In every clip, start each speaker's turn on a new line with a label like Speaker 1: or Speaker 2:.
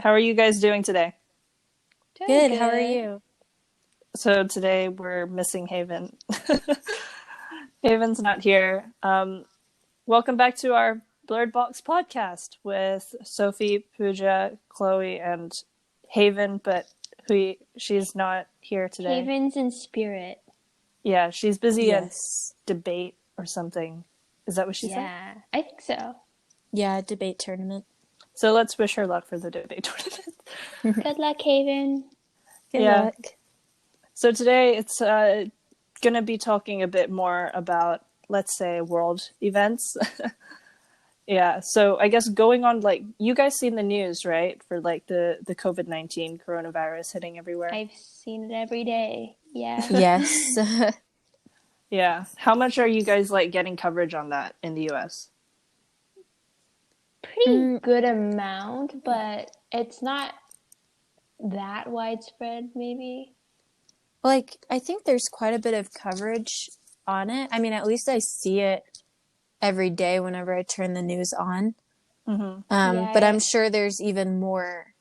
Speaker 1: How are you guys doing today?
Speaker 2: Doing
Speaker 3: Good, how are
Speaker 2: good.
Speaker 3: you?
Speaker 1: So today we're missing Haven. Haven's not here. Welcome back to our Blurred Box podcast with Sophie, Pooja, Chloe, and Haven, but she's not here today.
Speaker 2: Haven's in spirit.
Speaker 1: Yeah, she's busy in
Speaker 3: Yes.
Speaker 1: debate or something. Is that what she said?
Speaker 2: Yeah, I think so.
Speaker 3: Yeah, debate tournament.
Speaker 1: So let's wish her luck for the debate tournament.
Speaker 2: Good luck, Haven.
Speaker 3: Good
Speaker 1: Yeah.
Speaker 3: luck.
Speaker 1: So today it's going to be talking a bit more about, let's say, world events. Yeah, so I guess going on, like, you guys seen the news, right? For like the COVID-19 coronavirus hitting everywhere.
Speaker 2: I've seen it every day. Yeah.
Speaker 3: Yes.
Speaker 1: Yeah. How much are you guys like getting coverage on that in the US?
Speaker 2: Pretty good amount, but it's not that widespread, maybe.
Speaker 3: I think there's quite a bit of coverage on it. I mean, at least I see it every day whenever I turn the news on.
Speaker 1: Mm-hmm.
Speaker 3: But I'm sure there's even more,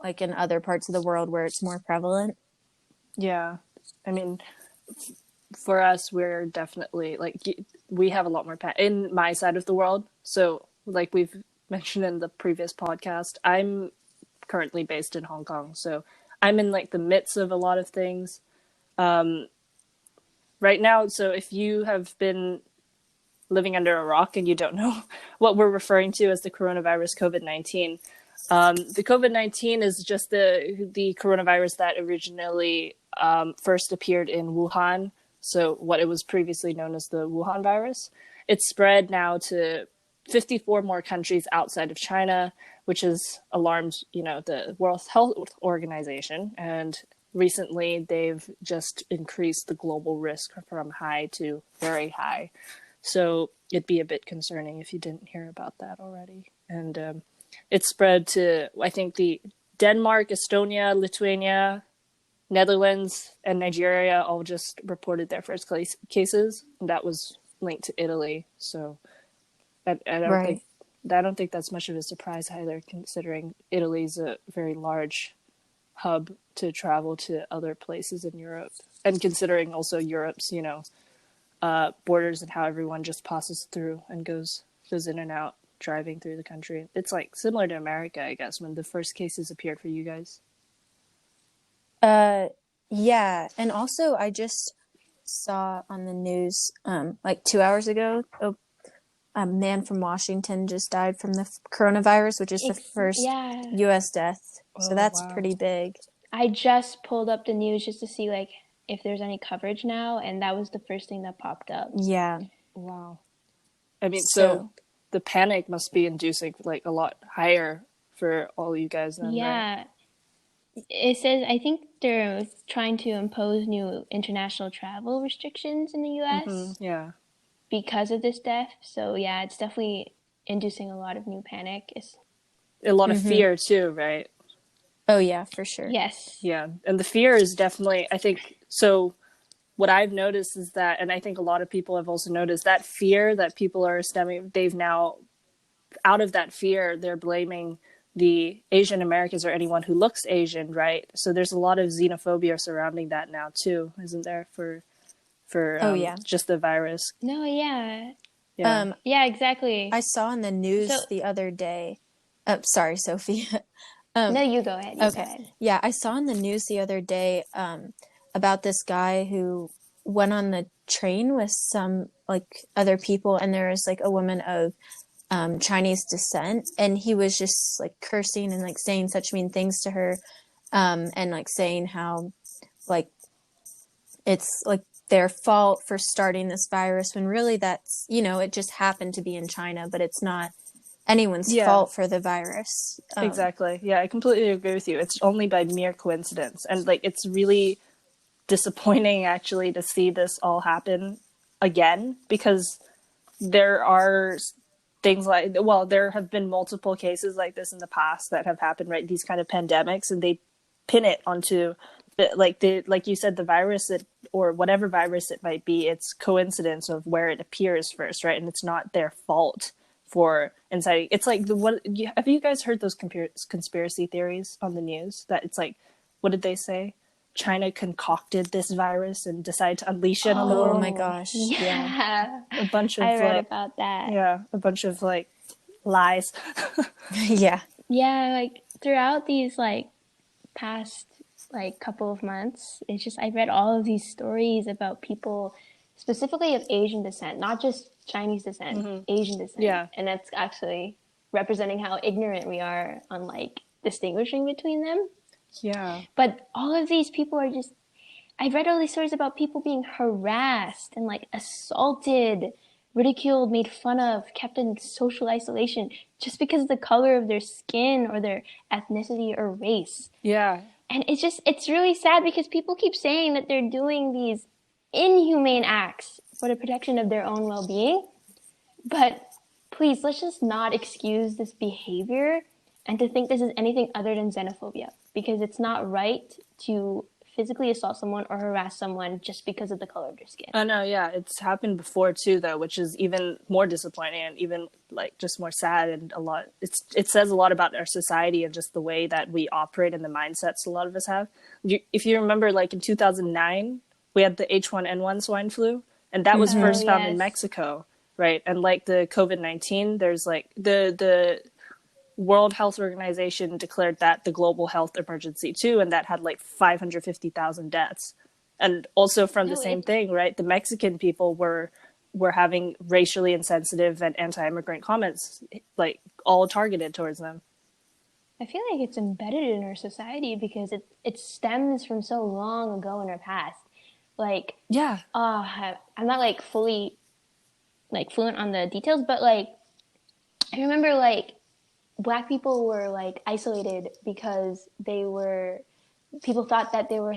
Speaker 3: like, in other parts of the world where it's more prevalent.
Speaker 1: Yeah. I mean, for us, we're definitely, like, we have a lot more in my side of the world. So, like we've mentioned in the previous podcast, I'm currently based in Hong Kong. So I'm in, like, the midst of a lot of things right now. So if you have been living under a rock and you don't know what we're referring to as the coronavirus COVID-19, the COVID-19 is just the coronavirus that originally first appeared in Wuhan. So what it was previously known as the Wuhan virus. It's spread now to 54 more countries outside of China, which has alarmed, the World Health Organization. And recently they've just increased the global risk from high to very high. So it'd be a bit concerning if you didn't hear about that already. And it's spread to, I think, the Denmark, Estonia, Lithuania, Netherlands, and Nigeria all just reported their first cases. And that was linked to Italy. So I don't think that's much of a surprise either, considering Italy's a very large hub to travel to other places in Europe. And considering also Europe's, borders and how everyone just passes through and goes in and out driving through the country. It's like similar to America, I guess, when the first cases appeared for you guys.
Speaker 3: Yeah. And also I just saw on the news, like 2 hours ago, a man from Washington just died from the coronavirus, which is the first U.S. death. So that's pretty big.
Speaker 2: I just pulled up the news just to see, like, if there's any coverage now, and that was the first thing that popped up.
Speaker 3: Yeah.
Speaker 1: Wow. I mean, so the panic must be inducing, like, a lot higher for all you guys then,
Speaker 2: Yeah.
Speaker 1: right?
Speaker 2: It says, I think they're trying to impose new international travel restrictions in the U.S.
Speaker 1: Mm-hmm. Yeah.
Speaker 2: because of this death. So, yeah, it's definitely inducing a lot of new panic.
Speaker 1: A lot of fear, too, right?
Speaker 3: Oh, yeah, for sure.
Speaker 2: Yes.
Speaker 1: Yeah. And the fear is definitely, I think, so what I've noticed is that, and I think a lot of people have also noticed, that fear that people are stemming, they've now, out of that fear, they're blaming the Asian Americans or anyone who looks Asian, right? So there's a lot of xenophobia surrounding that now, too, isn't there, for just the virus?
Speaker 2: No, yeah.
Speaker 1: Yeah.
Speaker 2: Yeah, exactly.
Speaker 3: I saw in the news the other day. Sorry, Sophie.
Speaker 2: No, you go ahead. Go ahead.
Speaker 3: Yeah, I saw in the news the other day about this guy who went on the train with some, like, other people, and there was, like, a woman of Chinese descent, and he was just, like, cursing and, like, saying such mean things to her, and, like, saying how, like, it's, like, their fault for starting this virus, when really that's, it just happened to be in China, but it's not anyone's fault for the virus.
Speaker 1: Exactly. Yeah, I completely agree with you. It's only by mere coincidence. And, like, it's really disappointing, actually, to see this all happen again, because there are things like, well, there have been multiple cases like this in the past that have happened, right? These kind of pandemics, and they pin it onto, like you said, the virus, or whatever virus it might be, it's coincidence of where it appears first, right? And it's not their fault for inciting. It's like have you guys heard those conspiracy theories on the news that it's like, what did they say? China concocted this virus and decided to unleash it on the world.
Speaker 3: Oh my gosh.
Speaker 2: Yeah.
Speaker 1: A bunch of
Speaker 2: I read about that.
Speaker 1: Yeah, a bunch of like lies.
Speaker 3: Yeah.
Speaker 2: Yeah, like throughout these like past like couple of months, it's just I read all of these stories about people specifically of Asian descent, not just Chinese descent, Asian descent.
Speaker 1: Yeah.
Speaker 2: And that's actually representing how ignorant we are on like distinguishing between them.
Speaker 1: Yeah.
Speaker 2: But all of these people are just, I've read all these stories about people being harassed and like assaulted, ridiculed, made fun of, kept in social isolation just because of the color of their skin or their ethnicity or race.
Speaker 1: Yeah.
Speaker 2: And it's really sad because people keep saying that they're doing these inhumane acts for the protection of their own well-being. But please, let's just not excuse this behavior and to think this is anything other than xenophobia, because it's not right to physically assault someone or harass someone just because of the color of their skin.
Speaker 1: Oh no, yeah, it's happened before too, though, which is even more disappointing and even like just more sad, and it says a lot about our society and just the way that we operate and the mindsets a lot of us have. If you remember, like in 2009, we had the H1N1 swine flu, and that was first found in Mexico, right? And like the COVID-19, there's like the World Health Organization declared that the global health emergency too, and that had like 550,000 deaths. And also from the same thing, right? The Mexican people were having racially insensitive and anti-immigrant comments, like all targeted towards them.
Speaker 2: I feel like it's embedded in our society because it stems from so long ago in our past. Like,
Speaker 1: yeah,
Speaker 2: I'm not like fully like fluent on the details, but like I remember like Black people were like isolated because people thought that they were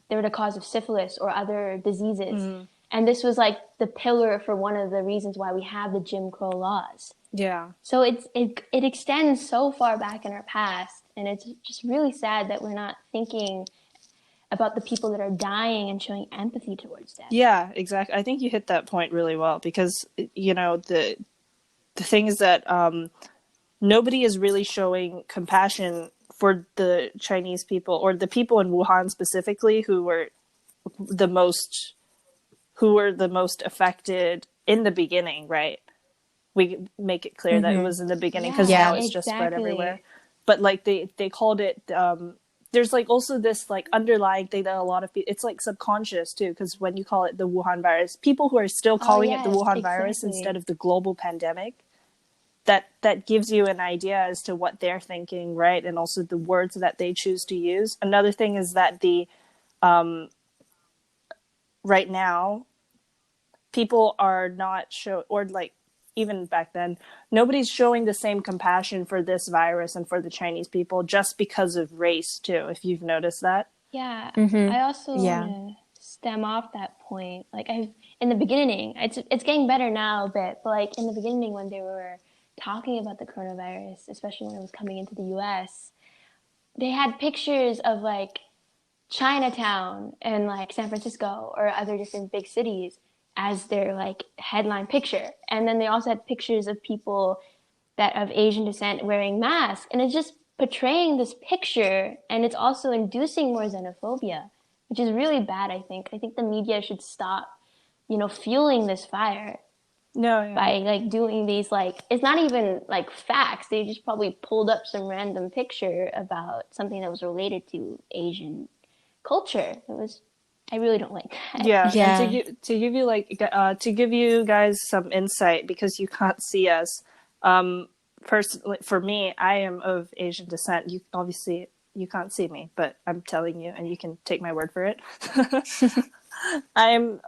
Speaker 2: the cause of syphilis or other diseases. And this was like the pillar for one of the reasons why we have the Jim Crow laws.
Speaker 1: Yeah.
Speaker 2: So it extends so far back in our past, and it's just really sad that we're not thinking about the people that are dying and showing empathy towards them.
Speaker 1: Yeah, exactly. I think you hit that point really well because, you know, the thing is that nobody is really showing compassion for the Chinese people or the people in Wuhan specifically who were the most affected in the beginning, right? We make it clear that it was in the beginning because now it's just spread everywhere. But like they called it, there's like also this like underlying thing that a lot of people, it's like subconscious too, because when you call it the Wuhan virus, people who are still calling it the Wuhan virus instead of the global pandemic, that gives you an idea as to what they're thinking, right? And also the words that they choose to use. Another thing is that the right now people are not or like even back then, nobody's showing the same compassion for this virus and for the Chinese people just because of race too, if you've noticed that.
Speaker 2: Yeah. I also want to stem off that point. Like in the beginning, it's getting better now a bit, but like in the beginning when they were talking about the coronavirus, especially when it was coming into the US, they had pictures of like Chinatown and like San Francisco or other different big cities as their like headline picture. And then they also had pictures of people that of Asian descent wearing masks. And it's just portraying this picture, and it's also inducing more xenophobia, which is really bad, I think. I think the media should stop, fueling this fire. By like doing these like, it's not even like facts. They just probably pulled up some random picture about something that was related to Asian culture. I really don't like that.
Speaker 1: Yeah. And to give you guys some insight, because you can't see us. Personally, for me, I am of Asian descent. You can't see me, but I'm telling you, and you can take my word for it. I'm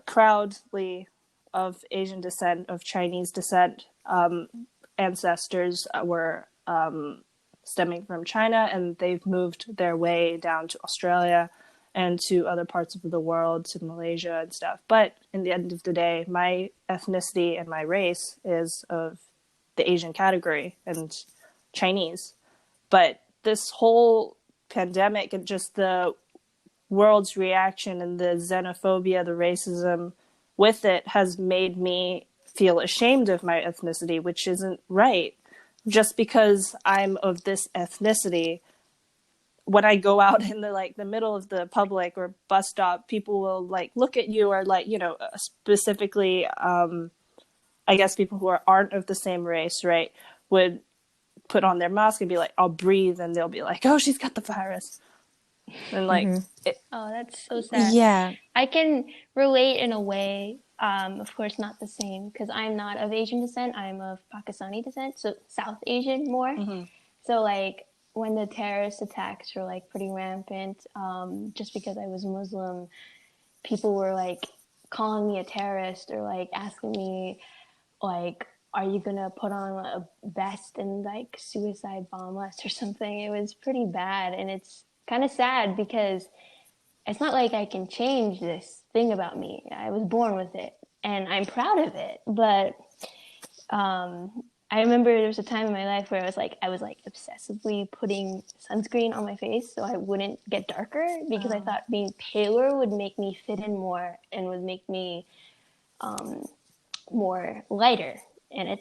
Speaker 1: proudly of Asian descent, of Chinese descent. Ancestors were stemming from China, and they've moved their way down to Australia and to other parts of the world, to Malaysia and stuff. But in the end of the day, my ethnicity and my race is of the Asian category and Chinese. But this whole pandemic and just the world's reaction and the xenophobia, the racism with it has made me feel ashamed of my ethnicity, which isn't right. Just because I'm of this ethnicity, when I go out in the middle of the public or bus stop, people will like look at you, or like, specifically, I guess people who aren't of the same race, right, would put on their mask and be like, I'll breathe, and they'll be like, oh, she's got the virus. And like,
Speaker 2: oh, that's so sad.
Speaker 3: Yeah.
Speaker 2: I can relate in a way, of course not the same, because I'm not of Asian descent, I'm of Pakistani descent, so South Asian more. So like when the terrorist attacks were like pretty rampant, just because I was Muslim, people were like calling me a terrorist, or like asking me like, are you gonna put on a vest and like suicide bomb us or something? It was pretty bad, and it's kind of sad because it's not like I can change this thing about me. I was born with it, and I'm proud of it. But I remember there was a time in my life where I was like obsessively putting sunscreen on my face so I wouldn't get darker, because I thought being paler would make me fit in more and would make me more lighter. And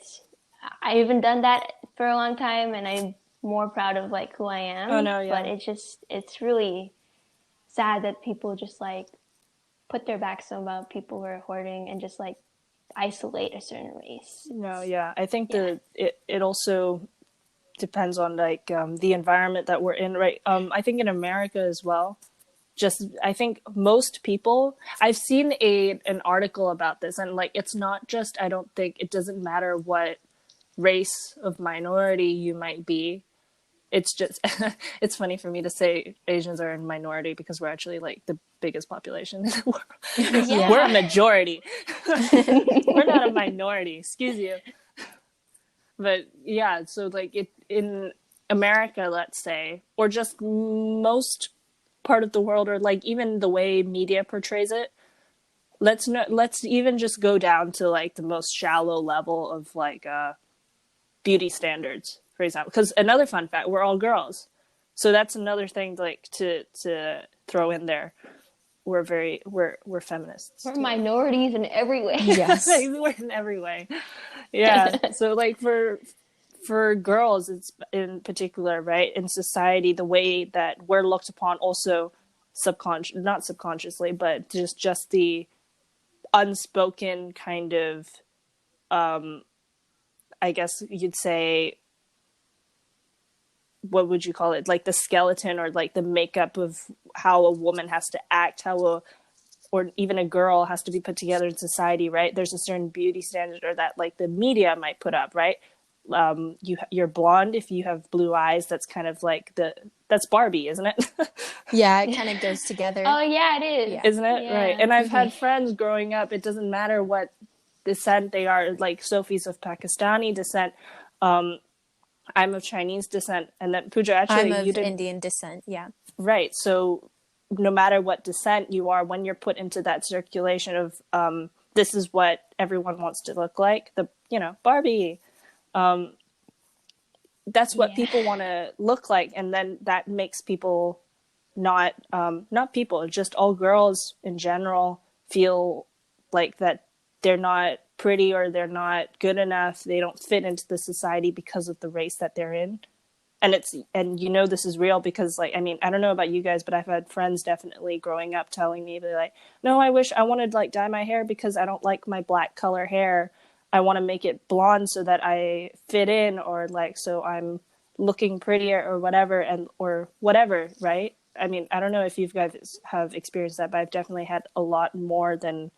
Speaker 2: I haven't done that for a long time, and I'm more proud of like who I am.
Speaker 1: Oh no, yeah.
Speaker 2: But it's really sad that people just like put their backs about people who are hoarding and just like isolate a certain race.
Speaker 1: No, yeah. I think it also depends on like the environment that we're in, right? I think in America as well. I think most people, I've seen an article about this, and like, it's not just, I don't think it doesn't matter what race of minority you might be. It's just, it's funny for me to say Asians are a minority because we're actually like the biggest population in the world.
Speaker 2: Yeah.
Speaker 1: We're a majority. We're not a minority, excuse you. But yeah, so like in America, let's say, or just most part of the world, or like even the way media portrays it, let's even just go down to like the most shallow level of like beauty standards, for example. Because another fun fact, we're all girls, so that's another thing like to throw in there. We're feminists.
Speaker 2: We're minorities in every way.
Speaker 3: Yes.
Speaker 1: We're in every way. Yeah. So like for girls, it's in particular, right, in society, the way that we're looked upon, also not subconsciously, but just the unspoken kind of, I guess you'd say, what would you call it? Like the skeleton, or like the makeup of how a woman has to act, or even a girl has to be put together in society, right? There's a certain beauty standard, or that like the media might put up, right? You're blonde if you have blue eyes. That's kind of like that's Barbie, isn't it?
Speaker 3: Yeah, it kind of goes together.
Speaker 2: Oh yeah, it is.
Speaker 1: Isn't it?
Speaker 2: Yeah.
Speaker 1: Right. And I've had friends growing up, it doesn't matter what descent they are, like Sophie's of Pakistani descent. I'm of Chinese descent, and then Pooja, actually,
Speaker 3: I'm of Indian descent. Yeah.
Speaker 1: Right. So no matter what descent you are, when you're put into that circulation of this is what everyone wants to look like, Barbie. That's what people want to look like, and then that makes people not people, just all girls in general feel like that they're not pretty, or they're not good enough. They don't fit into the society because of the race that they're in. And this is real because, like, I mean, I don't know about you guys, but I've had friends definitely growing up telling me, they're like, no, I wish I wanted to like dye my hair because I don't like my black color hair. I want to make it blonde so that I fit in, or like, so I'm looking prettier, or whatever, or whatever. Right. I mean, I don't know if you guys have experienced that, but I've definitely had a lot more than,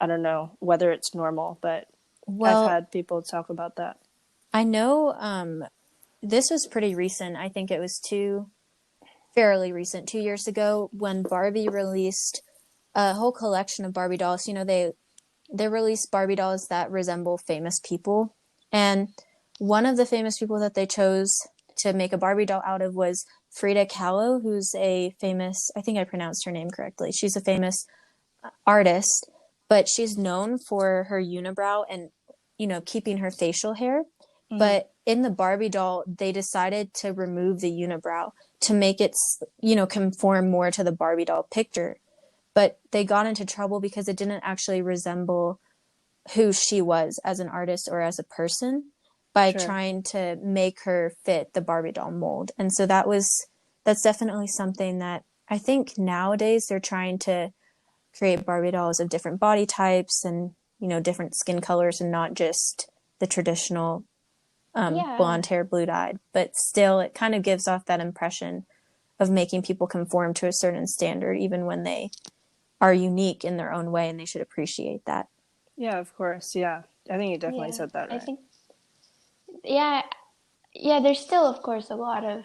Speaker 1: I don't know whether it's normal, but I've had people talk about that.
Speaker 3: I know this was pretty recent. I think it was fairly recent, 2 years ago, when Barbie released a whole collection of Barbie dolls. They released Barbie dolls that resemble famous people. And one of the famous people that they chose to make a Barbie doll out of was Frida Kahlo, who's a famous, I think I pronounced her name correctly. She's a famous artist, but she's known for her unibrow and, keeping her facial hair. Mm-hmm. But in the Barbie doll, they decided to remove the unibrow to make it, conform more to the Barbie doll picture. But they got into trouble because it didn't actually resemble who she was as an artist or as a person by
Speaker 1: Sure.
Speaker 3: trying to make her fit the Barbie doll mold. And so that's definitely something that I think nowadays they're trying to create Barbie dolls of different body types and, you know, different skin colors and not just the traditional blonde hair, blue eyed. But still, it kind of gives off that impression of making people conform to a certain standard, even when they are unique in their own way, and they should appreciate that.
Speaker 1: Yeah, of course. Yeah. I think you definitely said that right.
Speaker 2: I think, yeah, there's still, of course, a lot of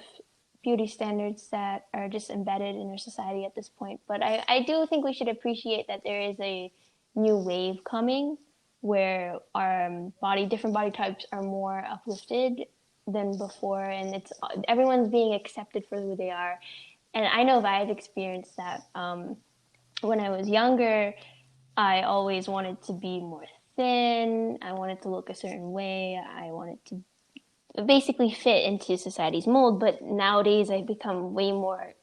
Speaker 2: beauty standards that are just embedded in our society at this point. But I do think we should appreciate that there is a new wave coming where our different body types are more uplifted than before, and everyone's being accepted for who they are. And I know that I've experienced that. When I was younger, I always wanted to be more thin. I wanted to look a certain way. I wanted to basically fit into society's mold. But nowadays, I've become way more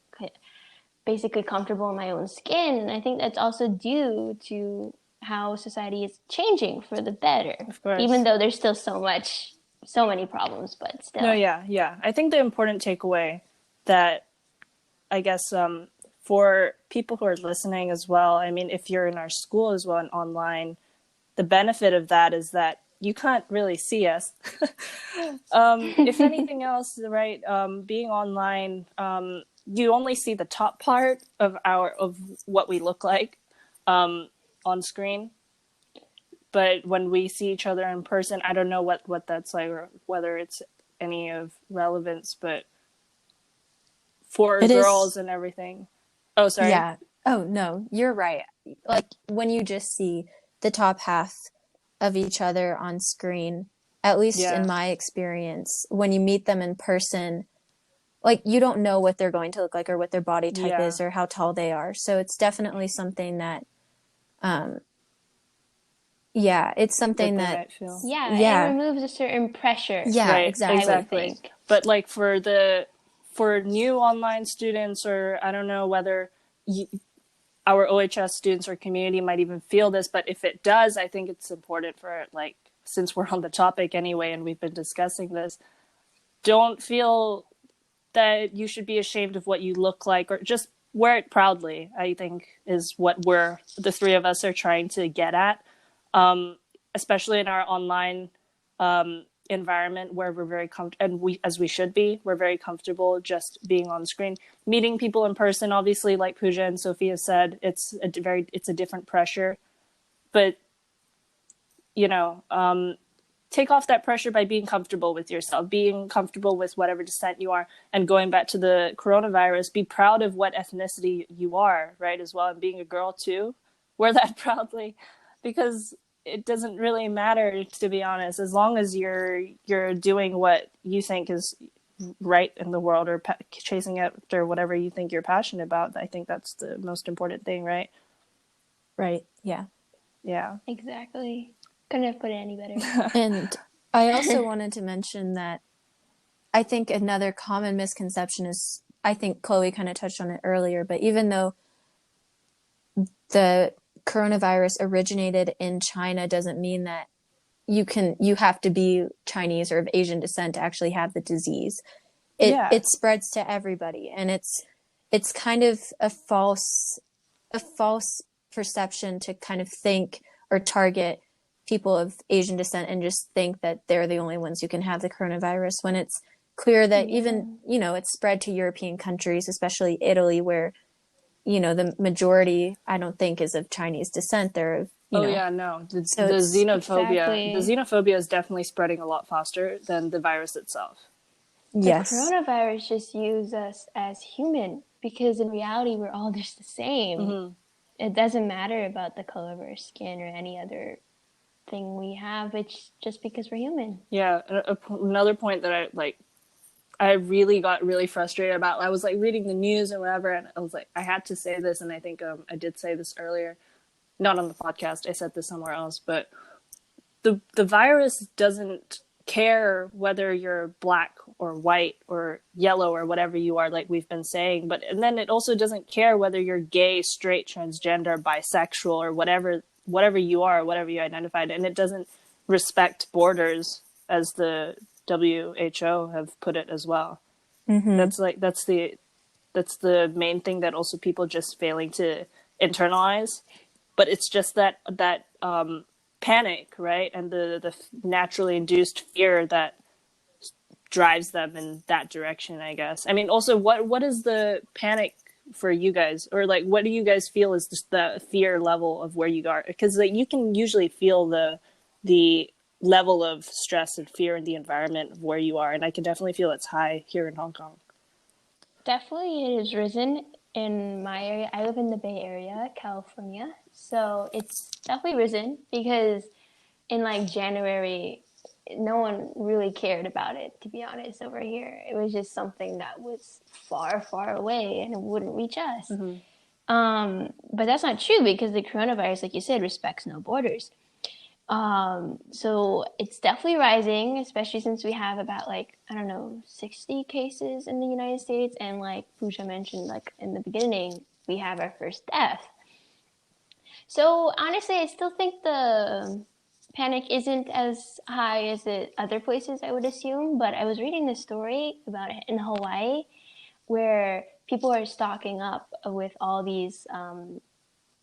Speaker 2: basically comfortable in my own skin. And I think that's also due to how society is changing for the better.
Speaker 1: Of course.
Speaker 2: Even though there's still so many problems, but still.
Speaker 1: No, yeah. I think the important takeaway that I guess for people who are listening as well, I mean, if you're in our school as well and online, the benefit of that is that you can't really see us. If anything else, right, being online, you only see the top part of what we look like on screen. But when we see each other in person, I don't know what that's like or whether it's any of relevance, but for girls and everything. Oh, sorry.
Speaker 3: Yeah. Oh, no, you're right. Like when you just see the top half of each other on screen, at least in my experience, when you meet them in person, like you don't know what they're going to look like or what their body type is or how tall they are. So it's definitely something that, it's something that
Speaker 2: it removes a certain pressure.
Speaker 3: Yeah,
Speaker 1: right,
Speaker 3: exactly.
Speaker 1: But like for new online students, or I don't know whether our OHS students or community might even feel this, but if it does, I think it's important for, like, since we're on the topic anyway and we've been discussing this, don't feel that you should be ashamed of what you look like, or just wear it proudly, I think is what the three of us are trying to get at, especially in our online environment where we're very comfortable, and as we should be, we're very comfortable just being on screen. Meeting people in person, obviously, like Pooja and Sophie have said, it's a different pressure, but take off that pressure by being comfortable with yourself, being comfortable with whatever descent you are, and going back to the coronavirus, be proud of what ethnicity you are, right, as well, and being a girl too, wear that proudly, because it doesn't really matter, to be honest, as long as you're doing what you think is right in the world, or chasing after whatever you think you're passionate about. I think that's the most important thing, right?
Speaker 3: Right. Yeah.
Speaker 2: Yeah. Exactly. Couldn't have put it any better.
Speaker 3: And I also wanted to mention that I think another common misconception is, I think Chloe kind of touched on it earlier, but even though the coronavirus originated in China doesn't mean that you have to be Chinese or of Asian descent to actually have the disease. It spreads to everybody, and it's kind of a false perception to kind of think or target people of Asian descent and just think that they're the only ones who can have the coronavirus, when it's clear that even, it's spread to European countries, especially Italy, where the majority, I don't think, is of Chinese descent. They're of,
Speaker 1: the xenophobia. The xenophobia is definitely spreading a lot faster than the virus itself.
Speaker 3: Yes.
Speaker 2: The coronavirus just views us as human, because in reality, we're all just the same. Mm-hmm. It doesn't matter about the color of our skin or any other thing we have. It's just because we're human.
Speaker 1: Yeah. Another point that I really got really frustrated about. I was reading the news and whatever, and I was I had to say this, and I think I did say this earlier, not on the podcast. I said this somewhere else, but the virus doesn't care whether you're black or white or yellow or whatever you are, like we've been saying. And then it also doesn't care whether you're gay, straight, transgender, bisexual, or whatever whatever you are, whatever you identified, and it doesn't respect borders, as the WHO have put it as well. That's the main thing that also people just failing to internalize. But it's just that panic, right, and the naturally induced fear that drives them in that direction, I guess. I mean, also, what is the panic for you guys, or like, what do you guys feel is just the fear level of where you are? Because like, you can usually feel the level of stress and fear in the environment of where you are, and I can definitely feel it's high here in Hong Kong.
Speaker 2: Definitely, it has risen in my area. I live in the Bay Area, California, so it's definitely risen because in like January, no one really cared about it, to be honest, over here. It was just something that was far, far away and it wouldn't reach us. But that's not true because the coronavirus, like you said, respects no borders. So it's definitely rising, especially since we have about 60 cases in the United States. And like Pooja mentioned, like in the beginning, we have our first death. So honestly, I still think the panic isn't as high as the other places, I would assume. But I was reading this story about it in Hawaii where people are stocking up with all these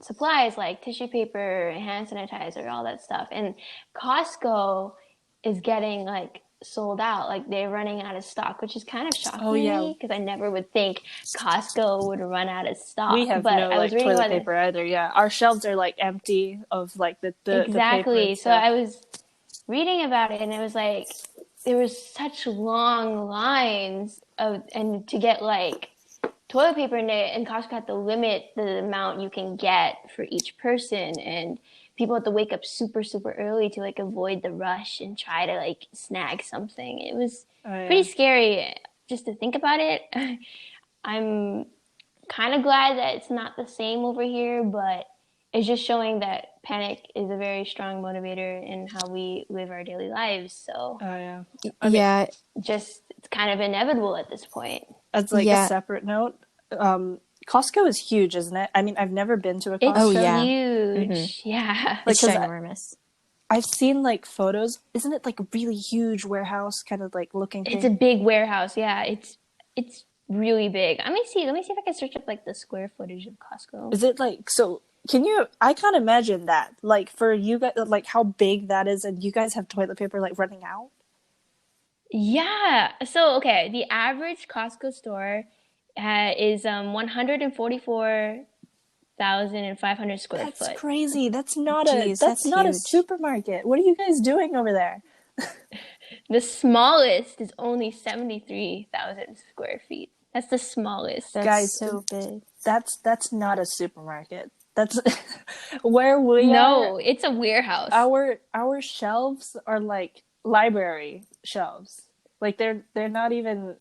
Speaker 2: supplies like tissue paper, hand sanitizer, all that stuff. And Costco is getting like sold out, like they're running out of stock, which is kind of shocking to me because I never would think Costco would run out of stock.
Speaker 1: We have no like toilet paper either. Yeah, our shelves are like empty of like the
Speaker 2: exactly.
Speaker 1: The
Speaker 2: so I was reading about it, and it was like there was such long lines and to get like toilet paper in it, and Costco had to limit the amount you can get for each person, and people had to wake up super, super early to like avoid the rush and try to like snag something. It was pretty scary just to think about it. I'm kind of glad that it's not the same over here, but it's just showing that panic is a very strong motivator in how we live our daily lives. So just it's kind of inevitable at this point.
Speaker 1: As like a separate note, Costco is huge, isn't it? I mean, I've never been to a Costco.
Speaker 2: It's huge. Yeah.
Speaker 3: It's ginormous.
Speaker 1: I've seen like photos. Isn't it like a really huge warehouse kind of like looking thing?
Speaker 2: It's a big warehouse. Yeah. It's really big. Let me see if I can search up like the square footage of Costco.
Speaker 1: Is it like, so I can't imagine that. Like for you guys, like how big that is, and you guys have toilet paper like running out?
Speaker 2: Yeah. So, okay. The average Costco store is 144,500 square foot.
Speaker 1: That's crazy. That's not a supermarket. What are you guys doing over there?
Speaker 2: The smallest is only 73,000 square feet. That's the smallest.
Speaker 3: That's
Speaker 1: guys,
Speaker 3: so big.
Speaker 1: That's not a supermarket. That's where we are.
Speaker 2: No, it's a warehouse.
Speaker 1: Our shelves are like library shelves. Like they're not even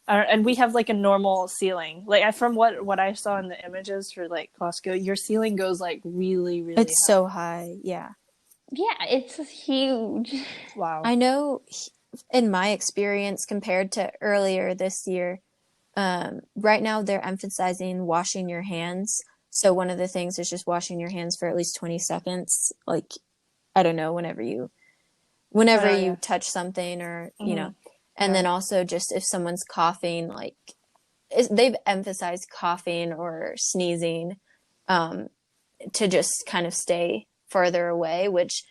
Speaker 1: and we have like a normal ceiling. Like from what I saw in the images for like Costco, your ceiling goes like really, really
Speaker 3: It's
Speaker 1: high.
Speaker 3: so high. Yeah.
Speaker 2: Yeah, it's huge.
Speaker 1: Wow.
Speaker 3: I know in my experience compared to earlier this year, right now they're emphasizing washing your hands. So one of the things is just washing your hands for at least 20 seconds. Like, I don't know, whenever you touch something or, you know, and then also just if someone's coughing, like they've emphasized coughing or sneezing, to just kind of stay further away, which,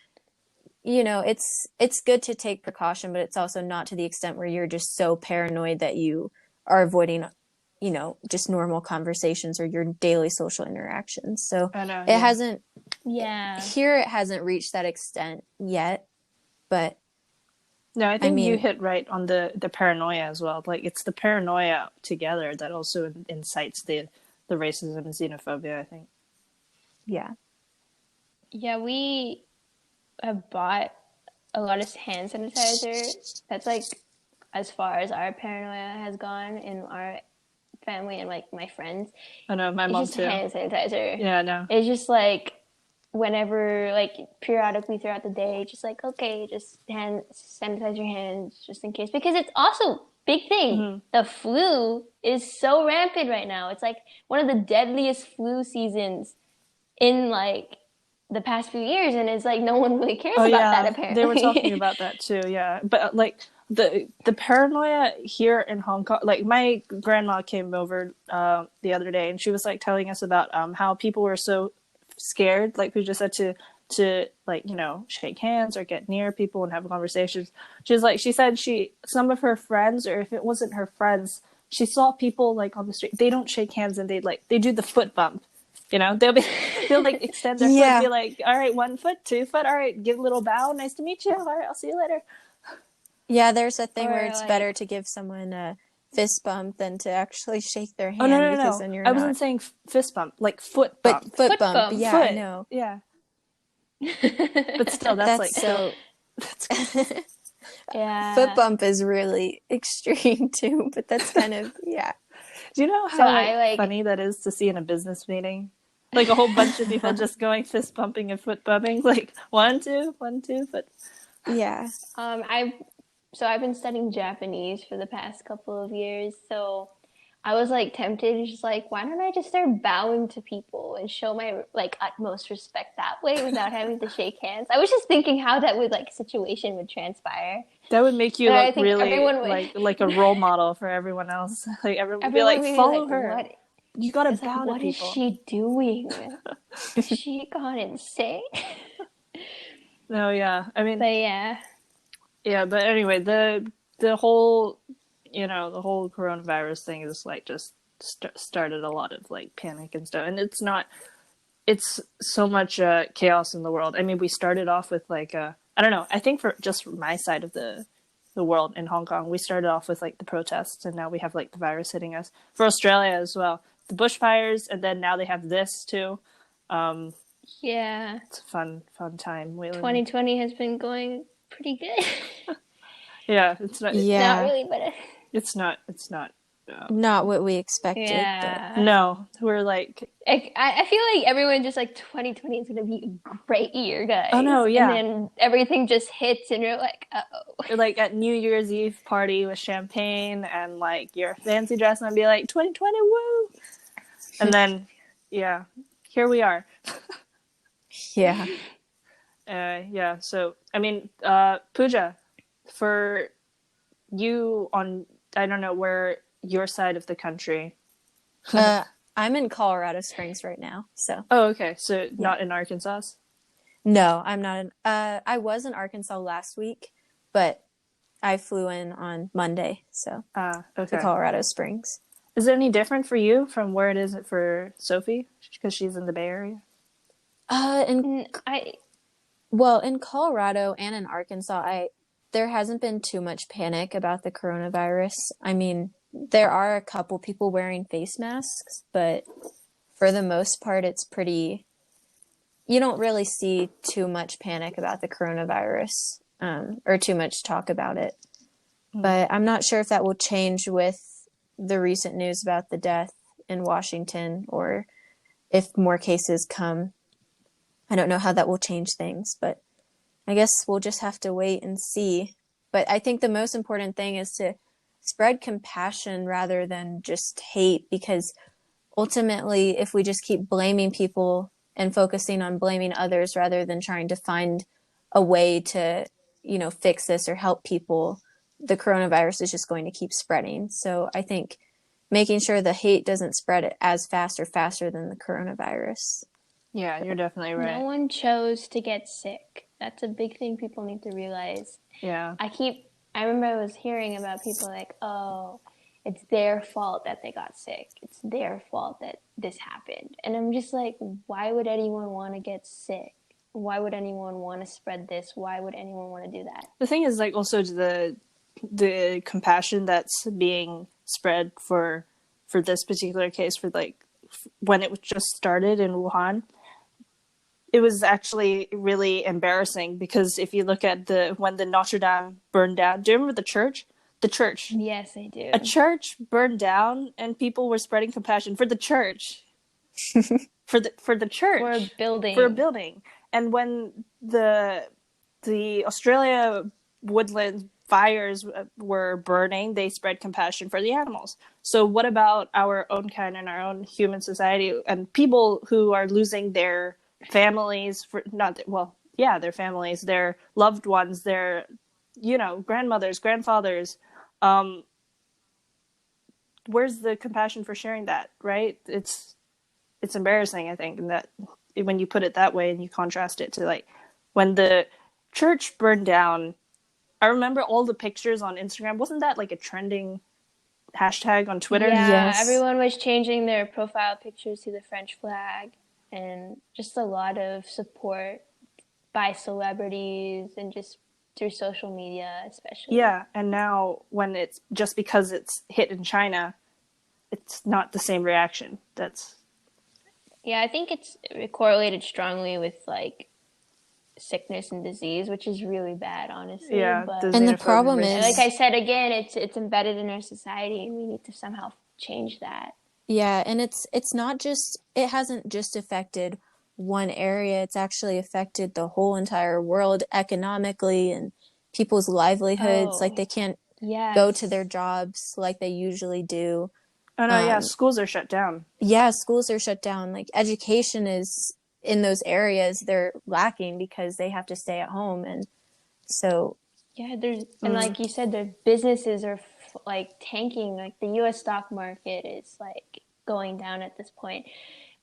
Speaker 3: you know, it's good to take precaution, but it's also not to the extent where you're just so paranoid that you are avoiding, you know, just normal conversations or your daily social interactions. So it hasn't reached that extent yet, but
Speaker 1: no, I think you hit right on the paranoia as well. Like it's the paranoia together that also incites the racism and xenophobia, I think.
Speaker 3: Yeah.
Speaker 2: Yeah, we have bought a lot of hand sanitizer. That's like as far as our paranoia has gone in our family and like my friends.
Speaker 1: I know, my mom too.
Speaker 2: Hand sanitizer.
Speaker 1: Yeah, no.
Speaker 2: It's just like whenever, like periodically throughout the day, just like, okay, just hand sanitize your hands just in case. Because it's also big thing. Mm-hmm. The flu is so rampant right now. It's like one of the deadliest flu seasons in like the past few years, and it's like no one really cares
Speaker 1: Oh
Speaker 2: about that
Speaker 1: yeah, they were talking
Speaker 2: apparently.
Speaker 1: about that too. Yeah, but like the paranoia here in Hong Kong. Like my grandma came over the other day, and she was like telling us about how people were so scared, like we just said, to like shake hands or get near people and have conversations. She said some of her friends, or if it wasn't her friends, she saw people like on the street. They don't shake hands, and they do the foot bump. They'll like extend their foot and
Speaker 3: Yeah.
Speaker 1: be like, all right, 1 foot, 2 foot, all right, give a little bow, nice to meet you, all right, I'll see you later.
Speaker 3: Yeah, there's a thing where
Speaker 2: Or
Speaker 3: it's
Speaker 2: like,
Speaker 3: better to give someone a fist bump than to actually shake their
Speaker 1: Oh, no,
Speaker 3: hand
Speaker 1: no,
Speaker 3: because
Speaker 1: no,
Speaker 3: then you're
Speaker 1: I
Speaker 3: not.
Speaker 1: wasn't saying fist bump, like foot
Speaker 3: But
Speaker 1: bump.
Speaker 3: foot
Speaker 2: foot
Speaker 3: bump,
Speaker 2: bump.
Speaker 3: yeah, I
Speaker 1: Foot,
Speaker 3: know.
Speaker 1: yeah. But still, that's
Speaker 3: That's
Speaker 1: like still
Speaker 3: so.
Speaker 1: that's
Speaker 3: Foot
Speaker 2: Yeah.
Speaker 3: bump is really extreme too, but that's kind of, yeah.
Speaker 1: Do you know
Speaker 2: So
Speaker 1: how
Speaker 2: I like,
Speaker 1: funny that is to see in a business meeting? Like a whole bunch of people just going fist bumping and foot bumping, like 1, 2, 1, 2, but
Speaker 3: Yeah.
Speaker 2: I've I've been studying Japanese for the past couple of years, so I was like tempted to just like, why don't I just start bowing to people and show my like utmost respect that way without having to shake hands? I was just thinking how that would like situation would transpire.
Speaker 1: that would make you
Speaker 2: And I
Speaker 1: look
Speaker 2: think
Speaker 1: really
Speaker 2: everyone would
Speaker 1: like a role model for everyone else. Like everyone would be
Speaker 2: everyone
Speaker 1: like,
Speaker 2: would be
Speaker 1: follow
Speaker 2: like,
Speaker 1: her.
Speaker 2: what?
Speaker 1: You gotta
Speaker 2: It's like,
Speaker 1: bow to
Speaker 2: what is
Speaker 1: people.
Speaker 2: she doing? Is she gone insane?
Speaker 1: No, yeah. I mean,
Speaker 2: But yeah.
Speaker 1: yeah, but anyway, the whole the whole coronavirus thing is like just started a lot of like panic and stuff, and it's so much chaos in the world. I mean, we started off with like I don't know. I think for just my side of the world in Hong Kong, we started off with like the protests, and now we have like the virus hitting us. For Australia as well, the bushfires, and then now they have this too. Um,
Speaker 2: Yeah.
Speaker 1: it's a fun time we live in.
Speaker 2: 2020 has been going pretty good.
Speaker 1: Yeah, it's not.
Speaker 2: Not
Speaker 3: Yeah.
Speaker 2: really, but
Speaker 1: It's not. It's not.
Speaker 3: Not what we expected, but
Speaker 2: yeah.
Speaker 1: No, we're like,
Speaker 2: I feel like everyone just like 2020 is gonna be a great year,
Speaker 1: oh
Speaker 2: guys.
Speaker 1: no,
Speaker 2: And
Speaker 1: yeah.
Speaker 2: then everything just hits, and you're like, uh-oh.
Speaker 1: Or like at New Year's Eve party with champagne and like your fancy dress, and I'd be like 2020, woo! And then, yeah, here we are.
Speaker 3: yeah.
Speaker 1: Yeah. So I mean, Pooja, for you on, I don't know where your side of the country.
Speaker 3: I'm in Colorado Springs right now, so
Speaker 1: Oh, okay. So
Speaker 3: yeah.
Speaker 1: not in Arkansas.
Speaker 3: No, I'm not in, I was in Arkansas last week, but I flew in on Monday, so to
Speaker 1: Okay.
Speaker 3: Colorado Springs.
Speaker 1: Is it any different for you from where it is for Sophie? Because she's in the Bay Area?
Speaker 3: In Colorado and in Arkansas, there hasn't been too much panic about the coronavirus. I mean, there are a couple people wearing face masks, but for the most part, it's pretty. You don't really see too much panic about the coronavirus, or too much talk about it. But I'm not sure if that will change with the recent news about the death in Washington, or if more cases come. I don't know how that will change things, but I guess we'll just have to wait and see. But I think the most important thing is to spread compassion rather than just hate, because ultimately, if we just keep blaming people and focusing on blaming others rather than trying to find a way to, fix this or help people, the coronavirus is just going to keep spreading. So I think making sure the hate doesn't spread as fast or faster than the coronavirus.
Speaker 1: Yeah, you're definitely right.
Speaker 2: No one chose to get sick. That's a big thing people need to realize.
Speaker 1: Yeah.
Speaker 2: I remember I was hearing about people like, oh, it's their fault that they got sick. It's their fault that this happened. And I'm just like, why would anyone want to get sick? Why would anyone want to spread this? Why would anyone want to do that?
Speaker 1: The thing is, like, also the compassion that's being spread for this particular case, for like when it just started in Wuhan, it was actually really embarrassing, because if you look at when the Notre Dame burned down, do you remember the church? The church.
Speaker 2: Yes, I do.
Speaker 1: A church burned down, and people were spreading compassion for the church. for the church.
Speaker 2: For a building.
Speaker 1: For a building. And when the Australia woodlands fires were burning, they spread compassion for the animals. So what about our own kind and our own human society and people who are losing their families for their families, their loved ones, their grandmothers, grandfathers. Where's the compassion for sharing that, right? It's embarrassing, I think, and that when you put it that way and you contrast it to like when the church burned down. I remember all the pictures on Instagram. Wasn't that like a trending hashtag on Twitter?
Speaker 2: Yeah,
Speaker 3: Yes.
Speaker 2: everyone was changing their profile pictures to the French flag, and just a lot of support by celebrities and just through social media, especially.
Speaker 1: Yeah, and now when it's just because it's hit in China, it's not the same reaction.
Speaker 2: Yeah, I think it's correlated strongly with like sickness and disease, which is really bad, honestly.
Speaker 1: Yeah,
Speaker 2: But
Speaker 3: And the problem is,
Speaker 2: like I said again, it's embedded in our society, and we need to somehow change that.
Speaker 3: yeah, and it's not just, it hasn't just affected one area, it's actually affected the whole entire world economically and people's livelihoods. Like they can't go to their jobs like they usually do.
Speaker 1: Oh no, yeah, schools are shut down.
Speaker 3: Yeah, schools are shut down. Like education is in those areas, they're lacking because they have to stay at home. And so,
Speaker 2: and like you said, the businesses are like tanking. Like the U.S. stock market is like going down at this point.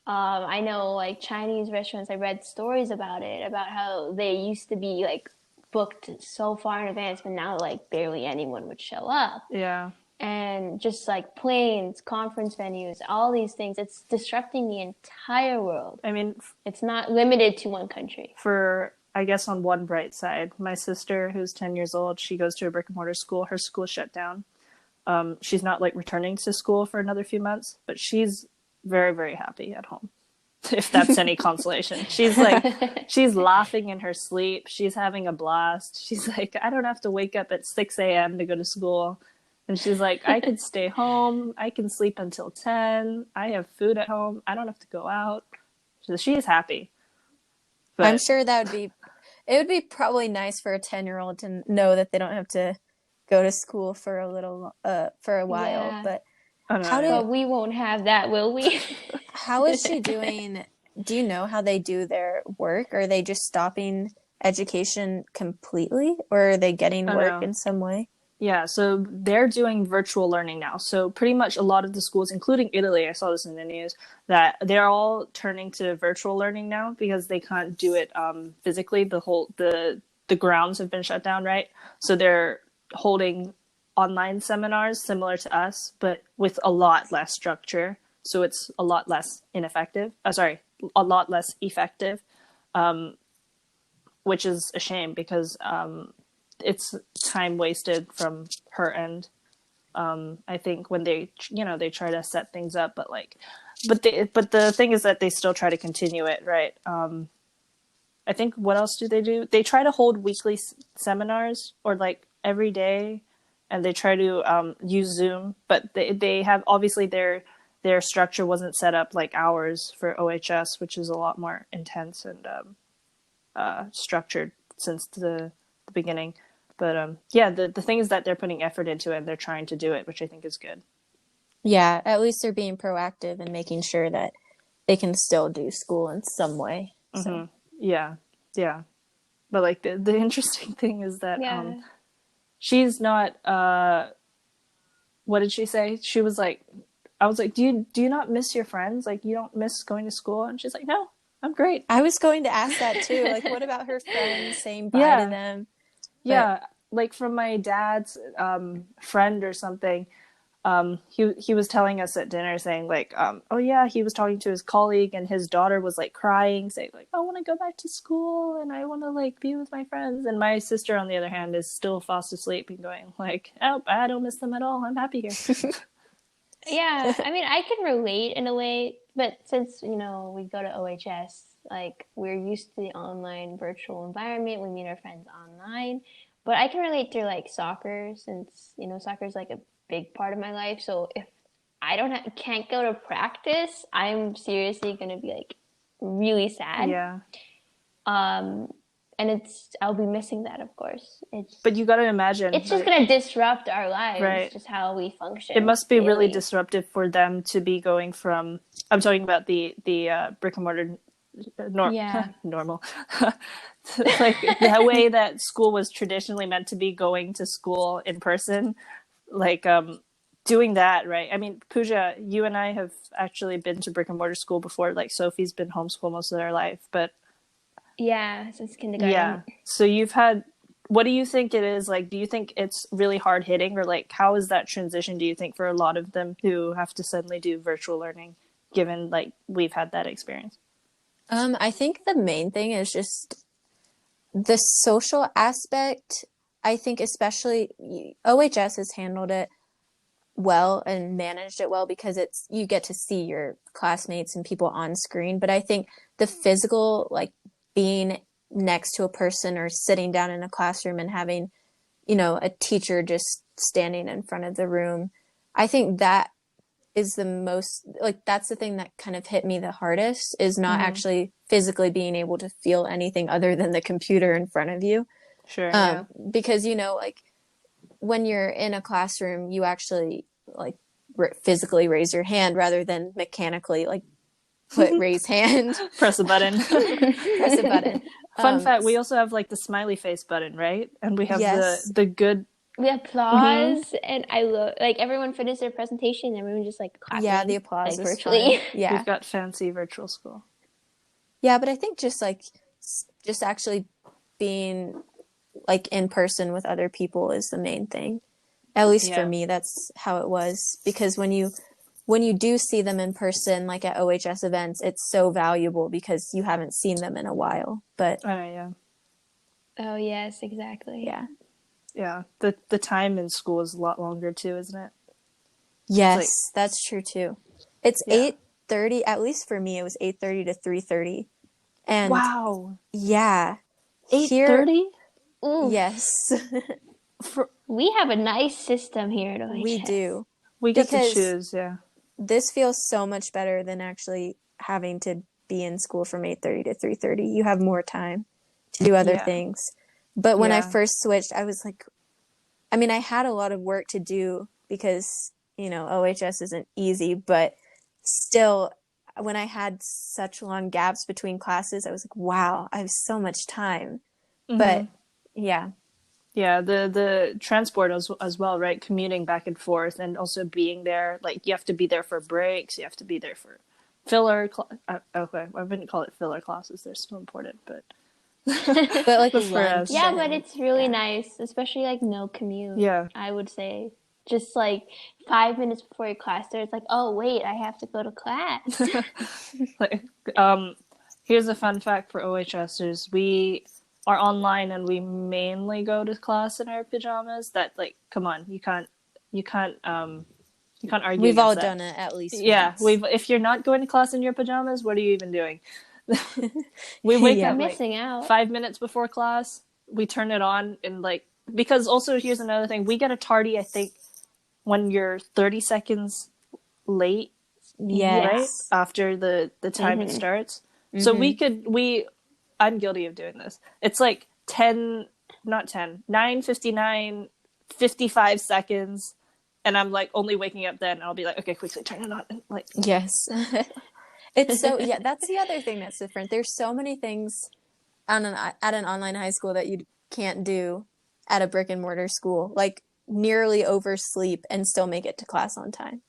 Speaker 2: I know like Chinese restaurants, I read stories about it, about how they used to be like booked so far in advance, but now like barely anyone would show up.
Speaker 1: Yeah.
Speaker 2: And just like planes, conference venues, all these things, it's disrupting the entire world.
Speaker 1: I mean,
Speaker 2: it's not limited to one country.
Speaker 1: For, I guess, on one bright side, my sister, who's 10 years old, she goes to a brick and mortar school. Her school shut down. She's not like returning to school for another few months, but she's very, very happy at home. If that's any consolation. She's like, she's laughing in her sleep. She's having a blast. She's like, I don't have to wake up at 6 a.m. to go to school. And she's like, I could stay home. I can sleep until 10. I have food at home. I don't have to go out. So she is happy.
Speaker 3: But I'm sure it would be probably nice for a 10-year-old to know that they don't have to go to school for a while.
Speaker 2: Yeah.
Speaker 3: But
Speaker 2: but we won't have that, will we?
Speaker 3: How is she doing? Do you know how they do their work? Are they just stopping education completely, or are they getting work in some way?
Speaker 1: Yeah, so they're doing virtual learning now. So pretty much a lot of the schools, including Italy, I saw this in the news, that they're all turning to virtual learning now because they can't do it physically. The grounds have been shut down, right? So they're holding online seminars similar to us, but with a lot less structure. So it's a lot less a lot less effective, which is a shame because it's time wasted from her end. I think when they try to set things up, but the thing is that they still try to continue it, right? I think what else do? They try to hold weekly seminars or like every day, and they try to use Zoom, but they have obviously their structure wasn't set up like ours for OHS, which is a lot more intense and structured since the beginning. But the thing is that they're putting effort into it and they're trying to do it, which I think is good.
Speaker 3: Yeah, at least they're being proactive and making sure that they can still do school in some way. So.
Speaker 1: Mm-hmm. Yeah. But like the interesting thing is that she's not. What did she say? She was like, I was like, do you not miss your friends? Like, you don't miss going to school? And she's like, no, I'm great.
Speaker 3: I was going to ask that too. Like, what about her friends, saying bye to them?
Speaker 1: Yeah, like from my dad's friend or something. He was telling us at dinner, saying like, oh yeah, he was talking to his colleague and his daughter was like crying, saying like, I want to go back to school and I want to like be with my friends. And my sister, on the other hand, is still fast asleep and going like, oh, I don't miss them at all. I'm happy here.
Speaker 2: Yeah, I mean, I can relate in a way, but since we go to OHS, like we're used to the online virtual environment. We meet our friends online, but I can relate through like soccer, since soccer is like a big part of my life. So if I can't go to practice, I'm seriously gonna be like really sad.
Speaker 1: Yeah.
Speaker 2: and I'll be missing that, of course.
Speaker 1: But you got to imagine,
Speaker 2: it's just gonna disrupt our lives,
Speaker 1: right?
Speaker 2: just how we function.
Speaker 1: It must be
Speaker 2: daily.
Speaker 1: really disruptive for them to be going from. I'm talking about the brick and mortar normal. Like the way that school was traditionally meant to be, going to school in person, like doing that, right? I mean, Pooja, you and I have actually been to brick and mortar school before. Like Sophie's been homeschooled most of their life, but
Speaker 2: since kindergarten.
Speaker 1: Yeah. So you've had. What do you think it is like? Do you think it's really hard hitting, or like how is that transition? Do you think for a lot of them who have to suddenly do virtual learning, given like we've had that experience?
Speaker 3: I think the main thing is just the social aspect. I think especially OHS has handled it well and managed it well because you get to see your classmates and people on screen. But I think the physical, like being next to a person or sitting down in a classroom and having, a teacher just standing in front of the room, I think that is the most, like, that's the thing that kind of hit me the hardest, is not actually physically being able to feel anything other than the computer in front of you.
Speaker 1: Sure. Yeah.
Speaker 3: Because, like when you're in a classroom, you actually like physically raise your hand rather than mechanically like raise hand,
Speaker 1: press a button.
Speaker 3: Press a button.
Speaker 1: Fun fact, we also have like the smiley face button, right? And we have the good.
Speaker 2: We applause, and I love, like, everyone finished their presentation and everyone just like clapping.
Speaker 3: Yeah, the applause
Speaker 2: like,
Speaker 3: is
Speaker 2: virtually.
Speaker 3: fun. Yeah,
Speaker 1: we've got fancy virtual school.
Speaker 3: Yeah, but I think just actually being like in person with other people is the main thing. At least for me, that's how it was. Because when you do see them in person, like at OHS events, it's so valuable because you haven't seen them in a while. But
Speaker 2: oh yes, exactly.
Speaker 1: Yeah, the time in school is a lot longer too, isn't it?
Speaker 3: Yes, that's true too. It's 8:30, at least for me, it was 8:30 to 3:30. And
Speaker 1: wow.
Speaker 3: Yeah.
Speaker 1: 8:30?
Speaker 3: Yes.
Speaker 2: We have a nice system here at OHS.
Speaker 3: We do.
Speaker 1: We get to choose,
Speaker 3: This feels so much better than actually having to be in school from 8:30 to 3:30. You have more time to do other things. But when I first switched, I was like, I mean, I had a lot of work to do because, OHS isn't easy, but still, when I had such long gaps between classes, I was like, wow, I have so much time. But yeah,
Speaker 1: the transport as well, right? Commuting back and forth, and also being there, like you have to be there for breaks, you have to be there for filler okay, I wouldn't call it filler classes, they're still important, but
Speaker 3: like for us,
Speaker 2: but it's really nice, especially like no commute. I would say just like 5 minutes before your class starts, like, oh wait, I have to go to class.
Speaker 1: Like, here's a fun fact for OHSers: we are online and we mainly go to class in our pajamas. That, like, come on, you can't argue.
Speaker 3: We've all
Speaker 1: that.
Speaker 3: done it at least.
Speaker 1: Yeah, once. If you're not going to class in your pajamas, what are you even doing? We wake up
Speaker 2: missing out
Speaker 1: 5 minutes before class. We turn it on, and like, because also here's another thing: we get a tardy, I think, when you're 30 seconds late. Right after the time it starts. So I'm guilty of doing this. It's like 9:59, 55 seconds, and I'm like only waking up then. I'll be like, okay, quickly turn it on. And, like,
Speaker 3: yes. It's so, that's the other thing that's different. There's so many things at an online high school that you can't do at a brick and mortar school, like nearly oversleep and still make it to class on time.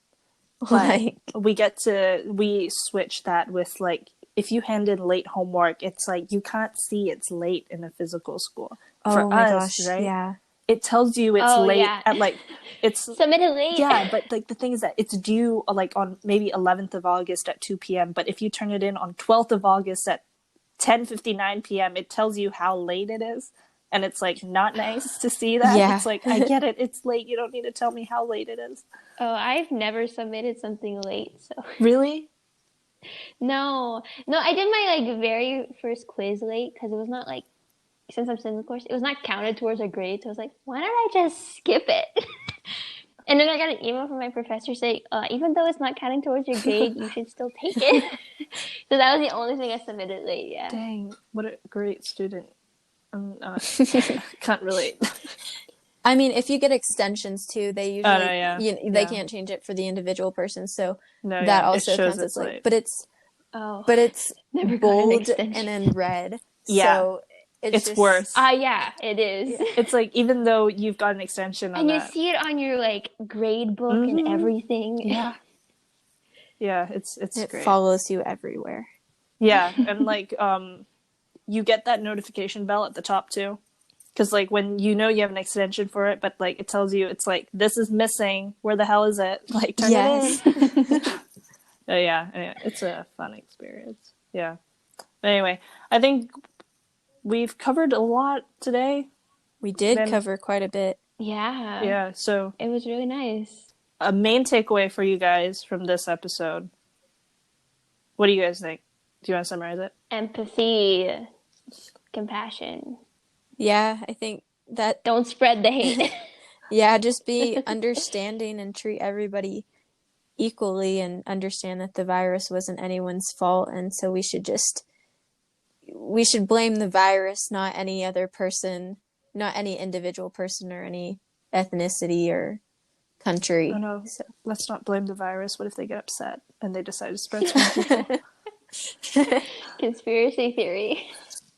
Speaker 1: Like, we switch that with, like, if you hand in late homework, it's like you can't see it's late in a physical school. For us, right?
Speaker 3: Yeah.
Speaker 1: It tells you it's late at, like, it's
Speaker 2: submitted late.
Speaker 1: Yeah, but like the thing is that it's due like on maybe 11th of August at 2 p.m. But if you turn it in on 12th of August at 10:59 p.m., it tells you how late it is. And it's like not nice to see that.
Speaker 3: Yeah.
Speaker 1: It's like, I get it. It's late. You don't need to tell me how late it is.
Speaker 2: Oh, I've never submitted something late. So
Speaker 1: really?
Speaker 2: No, I did my like very first quiz late because it was not like, since I'm still in the course, it was not counted towards our grade. So I was like, why don't I just skip it? And then I got an email from my professor saying, even though it's not counting towards your grade, you should still take it. So that was the only thing I submitted late. Yeah.
Speaker 1: Dang, what a great student. Can't relate.
Speaker 3: I mean, if you get extensions too, they usually they
Speaker 1: Yeah.
Speaker 3: can't change it for the individual person, so
Speaker 1: No,
Speaker 3: that
Speaker 1: yeah, it
Speaker 3: also
Speaker 1: shows
Speaker 3: counts as
Speaker 1: it's
Speaker 3: like.
Speaker 1: late.
Speaker 3: But it's
Speaker 2: never got an
Speaker 3: bold
Speaker 2: extension.
Speaker 3: and in red,
Speaker 1: Yeah.
Speaker 3: so
Speaker 1: It's
Speaker 3: just
Speaker 1: worse.
Speaker 2: Yeah, it is.
Speaker 3: Yeah.
Speaker 1: It's like, even though you've got an extension on
Speaker 2: And you
Speaker 1: that,
Speaker 2: see it on your like grade book and everything.
Speaker 1: yeah, yeah, it's
Speaker 3: it
Speaker 1: great.
Speaker 3: follows you everywhere.
Speaker 1: Yeah, and like you get that notification bell at the top too, because like when you know you have an extension for it, but like it tells you it's like, this is missing. Where the hell is it? Like, turn it in. Yeah, it's a fun experience. Yeah. But anyway, I think we've covered a lot today.
Speaker 3: We did cover quite a bit.
Speaker 2: Yeah.
Speaker 1: Yeah, so
Speaker 2: it was really nice.
Speaker 1: A main takeaway for you guys from this episode. What do you guys think? Do you want to summarize it?
Speaker 2: Empathy, compassion.
Speaker 3: Yeah, I think that...
Speaker 2: Don't spread the hate.
Speaker 3: Yeah, just be understanding and treat everybody equally, and understand that the virus wasn't anyone's fault, and so we should blame the virus, not any other person, not any individual person or any ethnicity or country.
Speaker 1: Oh no, so let's not blame the virus. What if they get upset and they decide to spread to people?
Speaker 2: Conspiracy theory.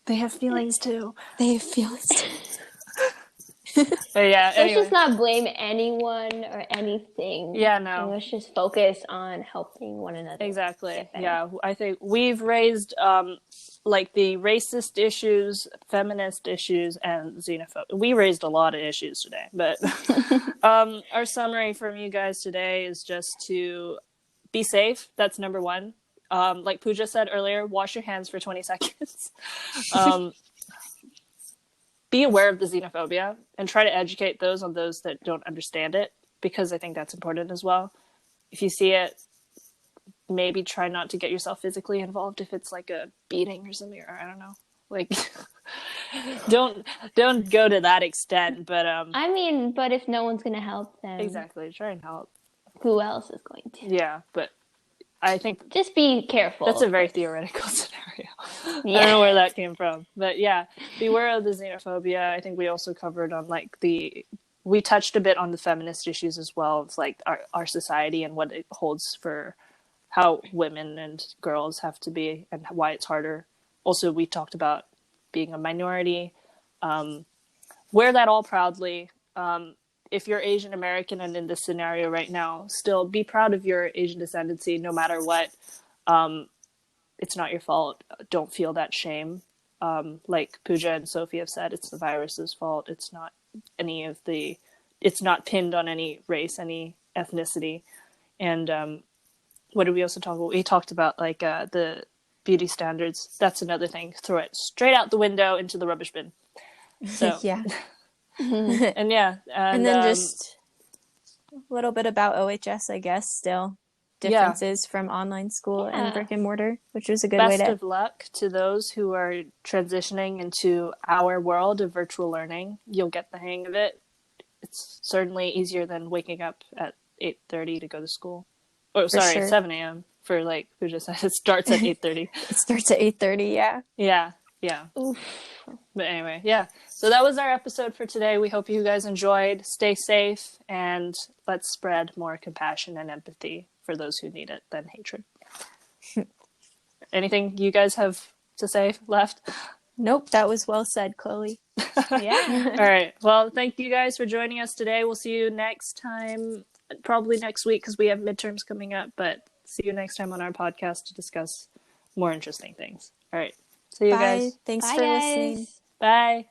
Speaker 1: They have feelings too.
Speaker 3: They have feelings too.
Speaker 1: But yeah,
Speaker 2: Let's just not blame anyone or anything.
Speaker 1: Yeah, no.
Speaker 2: And let's just focus on helping one another.
Speaker 1: Exactly. Yeah, I think we've raised like the racist issues, feminist issues, and xenophobia. We raised a lot of issues today, but our summary from you guys today is just to be safe. That's number one. Like Pooja said earlier, wash your hands for 20 seconds. Be aware of the xenophobia and try to educate those that don't understand it, because I think that's important as well. If you see it, maybe try not to get yourself physically involved if it's like a beating or something, or I don't know. Like, don't go to that extent, but
Speaker 2: I mean, but if no one's gonna help them,
Speaker 1: exactly, try and help.
Speaker 2: Who else is going to?
Speaker 1: Yeah, but I think
Speaker 2: just be careful.
Speaker 1: That's a very theoretical scenario. Yeah. I don't know where that came from, but yeah, beware of the xenophobia. I think we also covered on like we touched a bit on the feminist issues as well. It's like our society and what it holds for how women and girls have to be and why it's harder. Also, we talked about being a minority. Wear that all proudly. If you're Asian American and in this scenario right now, still be proud of your Asian descendancy no matter what. It's not your fault. Don't feel that shame. Like Pooja and Sophie have said, it's the virus's fault. It's not it's not pinned on any race, any ethnicity. And what did we also talk about? We talked about like the beauty standards. That's another thing. Throw it straight out the window into the rubbish bin. So
Speaker 3: yeah.
Speaker 1: And yeah.
Speaker 3: And then just a little bit about OHS, I guess, still. Differences from online school and brick and mortar, which was a good way to...
Speaker 1: Best of luck to those who are transitioning into our world of virtual learning. You'll get the hang of it. It's certainly easier than waking up at 8:30 to go to school. Oh, sorry, sure. 7 a.m. for like Pooja said. It starts at 8:30.
Speaker 3: It starts at 8:30, yeah.
Speaker 1: Yeah.
Speaker 2: Oof.
Speaker 1: But anyway, yeah. So that was our episode for today. We hope you guys enjoyed. Stay safe, and let's spread more compassion and empathy for those who need it than hatred. Anything you guys have to say left?
Speaker 3: Nope, that was well said, Chloe.
Speaker 2: Yeah.
Speaker 1: All right. Well, thank you guys for joining us today. We'll see you next time, probably next week because we have midterms coming up, but see you next time on our podcast to discuss more interesting things. All right. See you guys.
Speaker 3: Thanks
Speaker 2: Bye,
Speaker 3: for
Speaker 2: guys.
Speaker 3: listening.
Speaker 1: Bye.